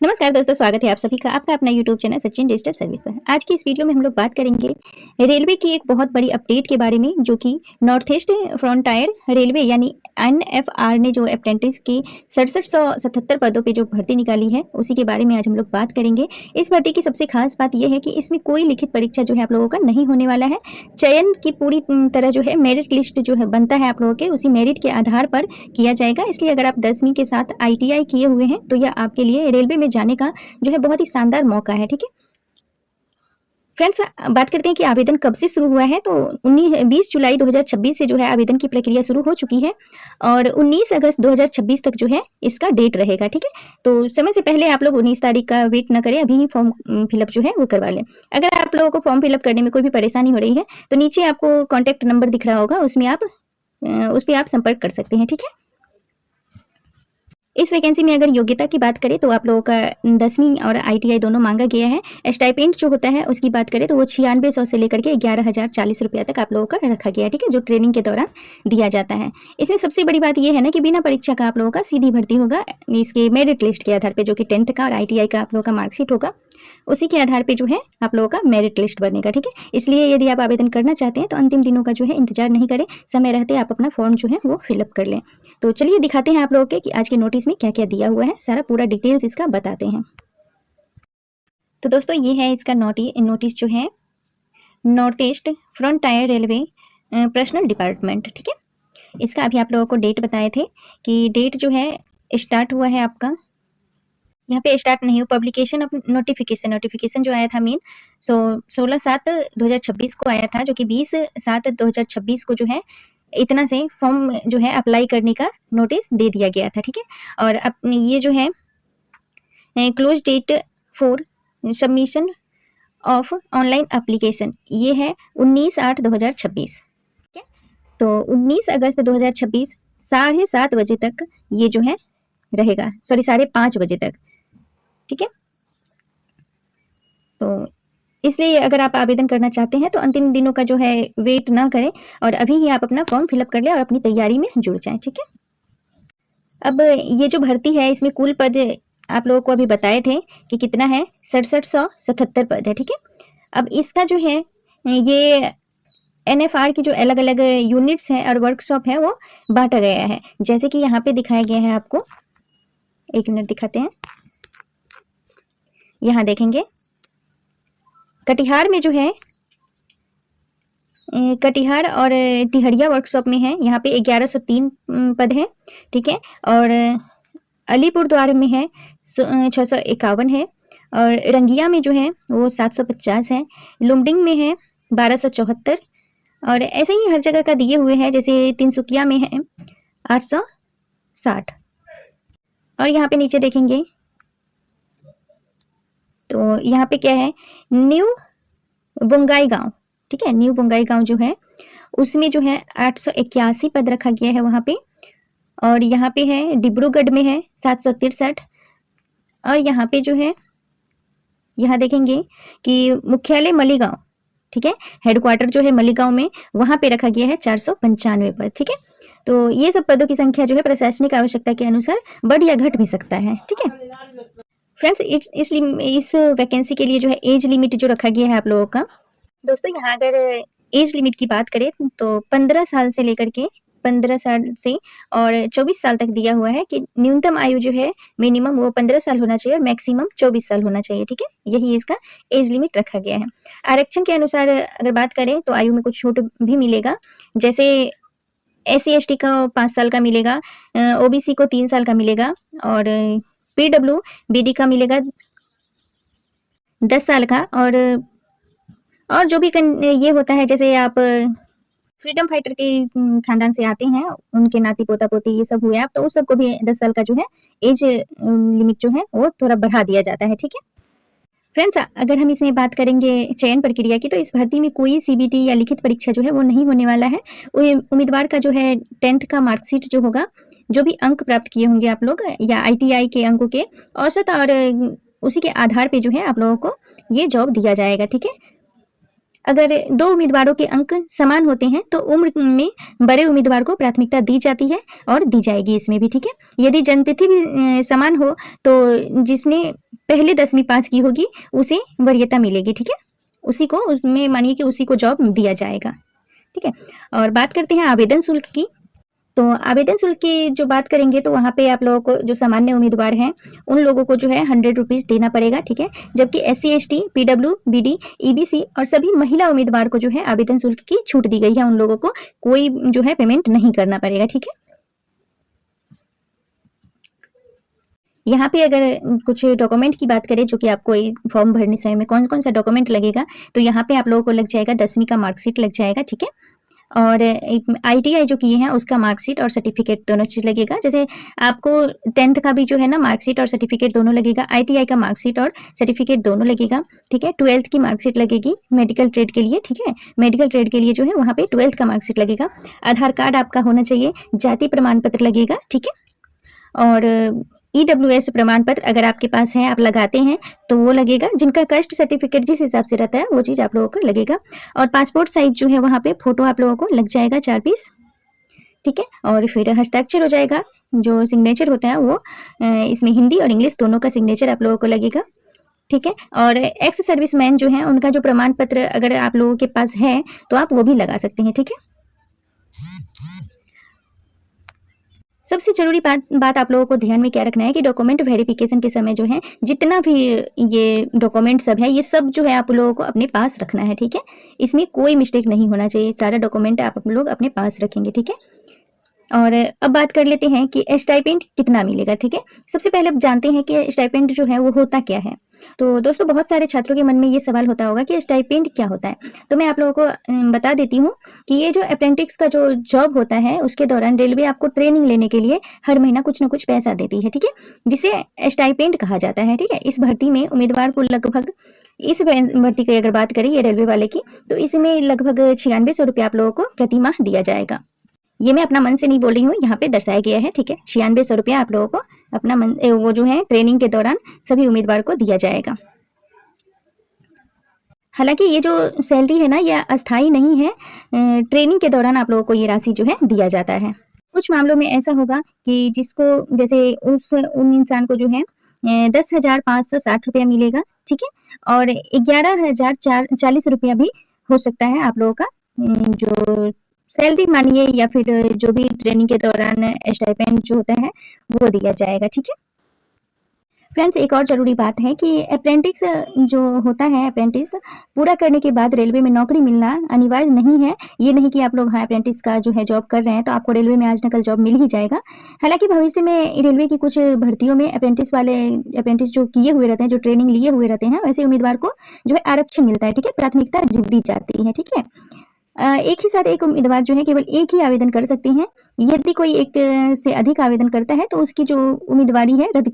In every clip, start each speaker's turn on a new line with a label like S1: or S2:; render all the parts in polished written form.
S1: नमस्कार दोस्तों, स्वागत है आप सभी का आपका अपना YouTube channel Sachin digital service पर। आज की इस वीडियो में हम लोग बात करेंगे रेलवे की एक बहुत बड़ी अपडेट के बारे में, जो कि नॉर्थ ईस्ट फ्रंटियर रेलवे यानी NFR ने जो अप्रेंटिस की 6777 पदों पे जो भर्ती निकाली है उसी के बारे में आज हम लोग बात करेंगे। इस भर्ती की सबसे खास बात यह है कि इसमें कोई लिखित परीक्षा जो है आप लोगों का नहीं होने वाला है। चयन की पूरी तरह जो है मेरिट लिस्ट जो है बनता है आप लोगों के उसी मेरिट के आधार पर किया जाएगा। इसलिए अगर आप 10वीं के साथ ITI किए हुए हैं तो यह आपके लिए रेलवे में जाने का जो है बहुत ही शानदार मौका है। ठीक है फ्रेंड्स, बात करते हैं कि आवेदन कब से शुरू हुआ है। तो 20 जुलाई 2026 से जो है आवेदन की प्रक्रिया शुरू हो चुकी है और 19 अगस्त 2026 तक जो है इसका डेट रहेगा। ठीक है, तो समय से पहले आप लोग 19 तारीख का वेट न करें, अभी ही फॉर्म फिलअप जो है वो करवा लें। अगर आप लोगों को फॉर्म फिलअप करने में कोई भी परेशानी हो रही है तो नीचे आपको कॉन्टैक्ट नंबर दिख रहा होगा, उसमें आप उस पर आप संपर्क कर सकते हैं। ठीक है, इस वैकेंसी में अगर योग्यता की बात करें तो आप लोगों का 10वीं और ITI दोनों मांगा गया है। स्टाइपेंड जो होता है उसकी बात करें तो वो 9600 से लेकर के 11,040 रुपया तक आप लोगों का रखा गया है। ठीक है, जो ट्रेनिंग के दौरान दिया जाता है। इसमें सबसे बड़ी बात यह है ना कि बिना परीक्षा का आप लोगों का सीधी भर्ती होगा इसके मेरिट लिस्ट के आधार पर, जो कि 10th का और ITI का आप लोगों का मार्कशीट होगा, उसी के आधार पे जो है आप लोगों का मेरिट लिस्ट बनेगा। ठीक है, इसलिए यदि आप आवेदन करना चाहते हैं तो अंतिम दिनों का जो है इंतजार नहीं करें, समय रहते आप अपना फॉर्म जो है वो फिलअप कर लें। तो चलिए दिखाते हैं आप लोगों के कि आज के नोटिस में क्या क्या दिया हुआ है, सारा पूरा डिटेल्स इसका बताते हैं। तो दोस्तों ये है इसका नोटिस जो है north east frontier railway personal department. ठीक है, इसका अभी आप लोगों को डेट बताए थे कि डेट जो है स्टार्ट हुआ है आपका, यहाँ पे स्टार्ट नहीं हो, पब्लिकेशन ऑफ नोटिफिकेशन जो आया था मेन 16/7/2026 को आया था, जो कि 20/7/2026 को जो है इतना से फॉर्म जो है अप्लाई करने का नोटिस दे दिया गया था। ठीक है, और अपनी ये जो है close date for submission of online application ये है 19/8/2026। ठीक है, तो 19 अगस्त 2026 7:30 बजे तक ये जो है रहेगा, सॉरी 5:30 बजे तक। ठीक है, तो इसलिए अगर आप आवेदन करना चाहते हैं तो अंतिम दिनों का जो है वेट ना करें और अभी ही आप अपना फॉर्म फिलअप कर लें और अपनी तैयारी में जुड़ जाएं। ठीक है, अब ये जो भर्ती है इसमें कुल पद आप लोगों को अभी बताए थे कि कितना है, 6777 पद है। ठीक है, अब इसका जो है ये NFR की जो अलग अलग यूनिट्स हैं और वर्कशॉप है वो बांटा गया है, जैसे कि यहाँ पे दिखाया गया है। आपको एक मिनट दिखाते हैं, यहाँ देखेंगे कटिहार में जो है कटिहार और टिहरिया वर्कशॉप में है, यहाँ पे 1103 पद हैं। ठीक है, और अलीपुरद्वार में है 651 है, और रंगिया में जो है वो 750 है, लुमडिंग में है 1274, और ऐसे ही हर जगह का दिए हुए हैं। जैसे तिनसुकिया में है 860, और यहाँ पे नीचे देखेंगे तो यहाँ पे क्या है, न्यू बुंगाई गांव। ठीक है, न्यू बुंगाई गांव जो है उसमें जो है 881 पद रखा गया है वहाँ पे, और यहाँ पे है डिब्रूगढ़ में है 763, और यहाँ पे जो है यहाँ देखेंगे कि मुख्यालय मलीगांव, ठीक है, हेडक्वार्टर जो है मलीगांव में, वहाँ पे रखा गया है 495 पद। ठीक है, तो ये सब पदों की संख्या जो है प्रशासनिक आवश्यकता के अनुसार बढ़ या घट भी सकता है। ठीक है फ्रेंड्स, इस वैकेंसी के लिए जो है एज लिमिट जो रखा गया है आप लोगों का, दोस्तों यहाँ अगर एज लिमिट की बात करें तो 15 साल से लेकर के 15 साल से और 24 साल तक दिया हुआ है कि न्यूनतम आयु जो है मिनिमम वो 15 साल होना चाहिए और मैक्सिमम 24 साल होना चाहिए। ठीक है, यही इसका एज लिमिट रखा गया है। आरक्षण के अनुसार अगर बात करें तो आयु में कुछ छूट भी मिलेगा, जैसे SC ST का 5 साल का मिलेगा, OBC को 3 साल का मिलेगा, और PWBD का मिलेगा 10 साल का, और जो भी ये होता है, जैसे आप फ्रीडम फाइटर के खानदान से आते हैं, उनके नाती पोता पोती ये सब हुए आप, तो उस सबको भी 10 साल का जो है एज लिमिट जो है वो थोड़ा बढ़ा दिया जाता है। ठीक है फ्रेंड्स, अगर हम इसमें बात करेंगे चयन प्रक्रिया की, तो इस भर्ती में कोई CBT या लिखित परीक्षा जो है वो नहीं होने वाला है। उम्मीदवार का जो है 10th का मार्कशीट जो होगा, जो भी अंक प्राप्त किए होंगे आप लोग या ITI के अंकों के औसत, और उसी के आधार पे जो है आप लोगों को ये जॉब दिया जाएगा। ठीक है, अगर 2 उम्मीदवारों के अंक समान होते हैं तो उम्र में बड़े उम्मीदवार को प्राथमिकता दी जाती है और दी जाएगी इसमें भी। ठीक है, यदि जन्मतिथि भी समान हो तो जिसने पहले 10वीं पास की होगी उसे वरीयता मिलेगी, ठीक है, उसी को उसमें मानिए कि उसी को जॉब दिया जाएगा, ठीक है। और बात करते हैं आवेदन शुल्क की। तो आवेदन शुल्क की जो बात करेंगे तो वहाँ पे आप लोगों को जो सामान्य उम्मीदवार हैं उन लोगों को जो है 100 रुपीज़ देना पड़ेगा, ठीक है। जबकि SC ST PW BD EBC और सभी महिला उम्मीदवार को जो है आवेदन शुल्क की छूट दी गई है, उन लोगों को कोई जो है पेमेंट नहीं करना पड़ेगा, ठीक है। यहाँ पे अगर कुछ डॉक्यूमेंट की बात करें जो कि आपको फॉर्म भरने समय में कौन कौन सा डॉक्यूमेंट लगेगा, तो यहाँ पे आप लोगों को लग जाएगा 10वीं का मार्कशीट लग जाएगा, ठीक है। और ITI जो किए हैं उसका मार्कशीट और सर्टिफिकेट दोनों चीज़ लगेगा। जैसे आपको 10th का भी जो है ना मार्कशीट और सर्टिफिकेट दोनों लगेगा, ITI का मार्कशीट और सर्टिफिकेट दोनों लगेगा, ठीक है। 12th की मार्कशीट लगेगी मेडिकल ट्रेड के लिए, ठीक है, मेडिकल ट्रेड के लिए जो है वहाँ पे 12th का मार्कशीट लगेगा। आधार कार्ड आपका होना चाहिए, जाति प्रमाण पत्र लगेगा, ठीक है। और EWS प्रमाण पत्र अगर आपके पास है, आप लगाते हैं तो वो लगेगा। जिनका कास्ट सर्टिफिकेट जिस हिसाब से रहता है वो चीज़ आप लोगों को लगेगा। और पासपोर्ट साइज जो है वहाँ पे फोटो आप लोगों को लग जाएगा 4 पीस, ठीक है। और फिर हस्ताक्षर हो जाएगा, जो सिग्नेचर होता है वो इसमें हिंदी और इंग्लिश दोनों का सिग्नेचर आप लोगों को लगेगा, ठीक है। और एक्स सर्विसमैन जो है उनका जो प्रमाण पत्र अगर आप लोगों के पास है तो आप वो भी लगा सकते हैं, ठीक है। सबसे जरूरी बात आप लोगों को ध्यान में क्या रखना है कि डॉक्यूमेंट वेरिफिकेशन के समय जो है जितना भी ये डॉक्यूमेंट सब है ये सब जो है आप लोगों को अपने पास रखना है, ठीक है। इसमें कोई मिस्टेक नहीं होना चाहिए, सारा डॉक्यूमेंट आप लोग अपने पास रखेंगे, ठीक है। और अब बात कर लेते हैं कि स्टाइपेंड कितना मिलेगा, ठीक है। सबसे पहले अब जानते हैं कि स्टाइपेंड जो है वो होता क्या है। तो दोस्तों बहुत सारे छात्रों के मन में ये सवाल होता होगा कि स्टाइपेंड क्या होता है, तो मैं आप लोगों को बता देती हूँ कि ये जो अप्रेंटिस का जो जॉब होता है उसके दौरान रेलवे आपको ट्रेनिंग लेने के लिए हर महीना कुछ ना कुछ पैसा देती है, ठीक है, जिसे स्टाइपेंड कहा जाता है, ठीक है। इस भर्ती में उम्मीदवार को लगभग, इस भर्ती की अगर बात करें ये रेलवे वाले की, तो इसमें लगभग 9600 रुपये आप लोगों को प्रति माह दिया जाएगा। ये मैं अपना मन से नहीं बोल रही हूँ, यहाँ पे दर्शाया गया है, ठीक है। 9600 रुपया आप लोगों को अपना मन वो जो है ट्रेनिंग के दौरान सभी उम्मीदवार को दिया जाएगा। हालांकि ये जो सैलरी है ना यह अस्थाई नहीं है, ट्रेनिंग के दौरान आप लोगों को ये राशि जो है दिया जाता है। कुछ मामलों में ऐसा होगा कि जिसको जैसे उन इंसान को जो है 10,560 रुपया मिलेगा, ठीक है। और 11,040 रुपया भी हो सकता है आप लोगों का जो सैलरी मानिए या फिर जो भी ट्रेनिंग के दौरान स्टाइपेंड जो होता है वो दिया जाएगा, ठीक है। फ्रेंड्स एक और ज़रूरी बात है कि अप्रेंटिस जो होता है, अप्रेंटिस पूरा करने के बाद रेलवे में नौकरी मिलना अनिवार्य नहीं है। ये नहीं कि आप लोग हाँ अप्रेंटिस का जो है जॉब कर रहे हैं तो आपको रेलवे में आज न कल जॉब मिल ही जाएगा। हालांकि भविष्य में रेलवे की कुछ भर्तियों में अप्रेंटिस जो किए हुए रहते हैं, जो ट्रेनिंग लिए हुए रहते हैं, वैसे उम्मीदवार को जो है आरक्षण मिलता है, ठीक है, प्राथमिकता दी जाती है, ठीक है। एक ही साथ एक उम्मीदवार जो है केवल एक ही आवेदन कर सकते हैं। यदि कोई एक से अधिक आवेदन करता है तो उसकी जो उम्मीदवारी है रद्द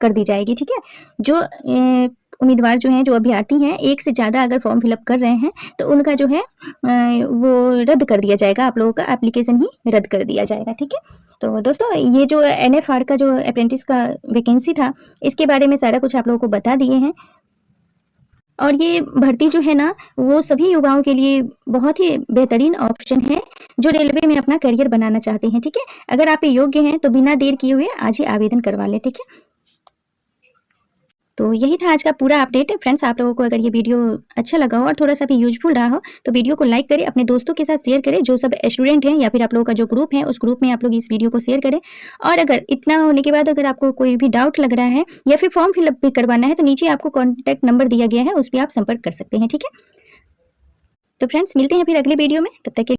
S1: कर दी जाएगी, ठीक है। जो उम्मीदवार जो हैं, जो अभ्यर्थी हैं, एक से ज़्यादा अगर फॉर्म फिलअप कर रहे हैं तो उनका जो है वो रद्द कर दिया जाएगा, आप लोगों का एप्लीकेशन ही रद्द कर दिया जाएगा, ठीक है। तो दोस्तों ये जो NFR का जो अप्रेंटिस का वैकेंसी था इसके बारे में सारा कुछ आप लोगों को बता दिए हैं। और ये भर्ती जो है ना वो सभी युवाओं के लिए बहुत ही बेहतरीन ऑप्शन है जो रेलवे में अपना करियर बनाना चाहते हैं, ठीक है। अगर आप योग्य हैं तो बिना देर किए हुए आज ही आवेदन करवा लें, ठीक है। तो यही था आज का पूरा अपडेट। फ्रेंड्स आप लोगों को अगर ये वीडियो अच्छा लगा हो और थोड़ा सा भी यूजफुल रहा हो तो वीडियो को लाइक करें, अपने दोस्तों के साथ शेयर करें, जो सब स्टूडेंट हैं या फिर आप लोगों का जो ग्रुप है उस ग्रुप में आप लोग इस वीडियो को शेयर करें। और अगर इतना होने के बाद अगर आपको कोई भी डाउट लग रहा है या फिर फॉर्म फिलअप भी करवाना है तो नीचे आपको कॉन्टैक्ट नंबर दिया गया है, उस पर आप संपर्क कर सकते हैं, ठीक है। तो फ्रेंड्स मिलते हैं फिर अगले वीडियो में, तब तक के